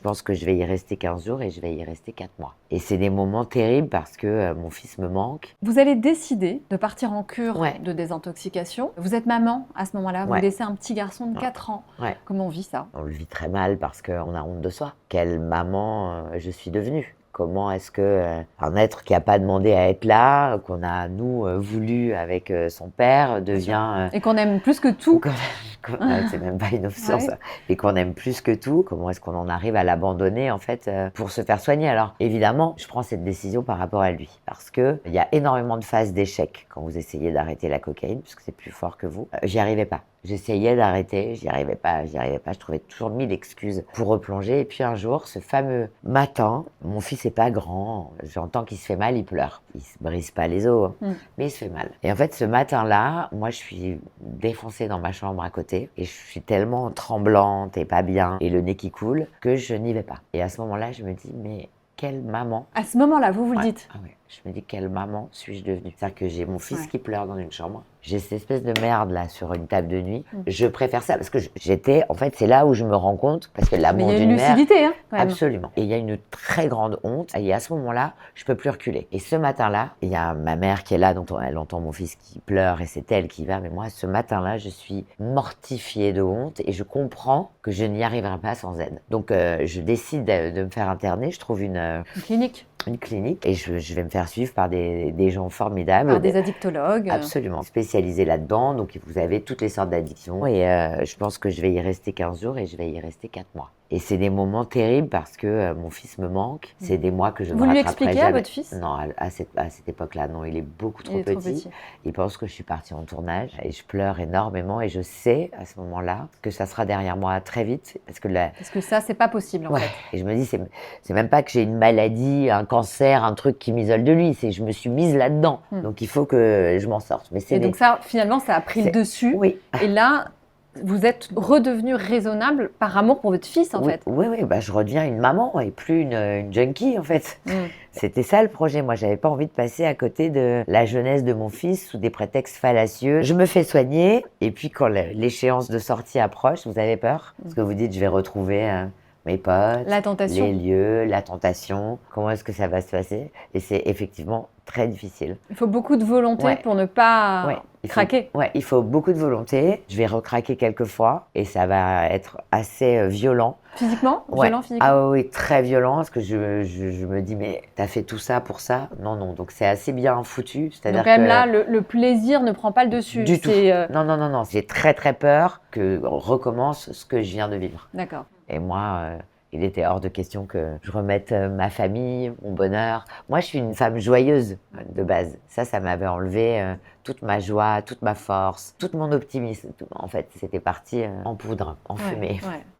pense que je vais y rester 15 jours et je vais y rester 4 mois. Et c'est des moments terribles parce que mon fils me manque. Vous allez décider de partir en cure Ouais. de désintoxication. Vous êtes maman à ce moment-là, vous Ouais. laissez un petit garçon de 4 ans. Ouais. Comment on vit ça? On le vit très mal parce qu'on a honte de soi. Quelle maman je suis devenue? Comment est-ce que un être qui n'a pas demandé à être là, qu'on a nous voulu avec son père, devient Et qu'on aime plus que tout. c'est même pas une option Ouais. ça, et qu'on aime plus que tout. Comment est-ce qu'on en arrive à l'abandonner en fait pour se faire soigner? Alors évidemment, je prends cette décision par rapport à lui parce que il y a énormément de phases d'échec quand vous essayez d'arrêter la cocaïne puisque c'est plus fort que vous. J'y arrivais pas. J'essayais d'arrêter, j'y arrivais pas. Je trouvais toujours 1000 excuses pour replonger. Et puis un jour, ce fameux matin, mon fils est pas grand. J'entends qu'il se fait mal, il pleure. Il se brise pas les os, hein, mais il se fait mal. Et en fait, ce matin-là, moi, je suis défoncée dans ma chambre à côté et je suis tellement tremblante et pas bien et le nez qui coule que je n'y vais pas. Et à ce moment-là, je me dis, mais quelle maman. À ce moment-là, vous le Ouais. dites. Ah ouais. Je me dis, quelle maman suis-je devenue? C'est-à-dire que j'ai mon fils Ouais. qui pleure dans une chambre. J'ai cette espèce de merde là sur une table de nuit. Je préfère ça parce que j'étais, en fait, c'est là où je me rends compte, parce que Mais l'amour il y a d'une une mère. lucidité, hein, quand même. Absolument. Et il y a une très grande honte. Et à ce moment-là, je peux plus reculer. Et ce matin-là, il y a ma mère qui est là, elle entend mon fils qui pleure et c'est elle qui va. Mais moi, ce matin-là, je suis mortifiée de honte et je comprends que je n'y arriverai pas sans aide. Donc, je décide de me faire interner. Je trouve une Clinique, clinique et je vais me faire suivre par des gens formidables. par des addictologues. Absolument, spécialisés là-dedans. Donc, vous avez toutes les sortes d'addictions. Et je pense que je vais y rester 15 jours et je vais y rester 4 mois. Et c'est des moments terribles parce que mon fils me manque. C'est des mois que je ne Vous lui rattraperai expliquez à jamais. votre fils? Non, à cette époque-là, non. Il est beaucoup trop Il est trop petit. petit. Il pense que je suis partie en tournage et je pleure énormément. Et je sais à ce moment-là que ça sera derrière moi très vite. Parce que ça, c'est pas possible, en ouais. fait. Et je me dis, c'est même pas que j'ai une maladie, un cancer, un truc qui m'isole de lui. C'est je me suis mise là-dedans. Donc il faut que je m'en sorte. Mais Et donc ça, finalement, ça a pris le dessus. Oui. Et là, vous êtes redevenu raisonnable par amour pour votre fils, en Oui, fait. oui, oui, bah, je redeviens une maman et plus une junkie, en fait. C'était ça le projet. Moi, j'avais pas envie de passer à côté de la jeunesse de mon fils sous des prétextes fallacieux. Je me fais soigner et puis quand l'échéance de sortie approche, vous avez peur? Parce que vous dites, je vais retrouver mes potes, La tentation. les lieux, la tentation. Comment est-ce que ça va se passer? Et c'est effectivement très difficile. Il faut beaucoup de volonté Ouais. pour ne pas Ouais, craquer. Il faut beaucoup de volonté. Je vais recraquer quelques fois et ça va être assez violent. Physiquement? Ouais. Violent physiquement? Ah oui, très violent parce que je me dis mais t'as fait tout ça pour ça? Non, non, donc c'est assez bien foutu. Donc C'est-à-dire quand même que là, le plaisir ne prend pas le dessus. du tout. C'est, Non, non, non, non. J'ai très très peur qu'on recommence ce que je viens de vivre. D'accord. Et moi, il était hors de question que je remette ma famille, mon bonheur. Moi, je suis une femme joyeuse de base. Ça m'avait enlevé toute ma joie, toute ma force, tout mon optimisme. En fait, c'était parti en poudre, en fumée. Ouais.